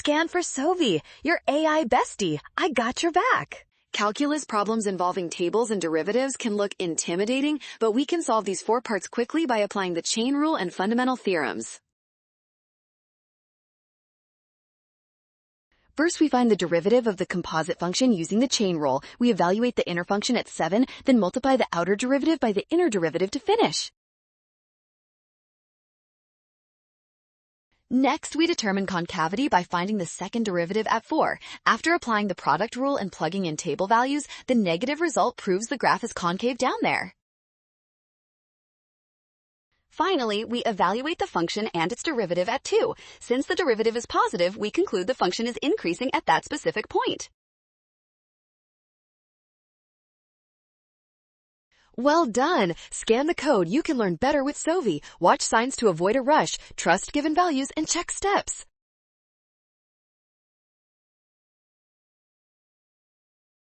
Scan for Sovi, your AI bestie. I got your back. Calculus problems involving tables and derivatives can look intimidating, but we can solve these 4 parts quickly by applying the chain rule and fundamental theorems. First, we find the derivative of the composite function using the chain rule. We evaluate the inner function at 7, then multiply the outer derivative by the inner derivative to finish. Next, we determine concavity by finding the second derivative at 4. After applying the product rule and plugging in table values, the negative result proves the graph is concave down there. Finally, we evaluate the function and its derivative at 2. Since the derivative is positive, we conclude the function is increasing at that specific point. Well done! Scan the code. You can learn better with Sovi. Watch signs to avoid a rush. Trust given values and check steps.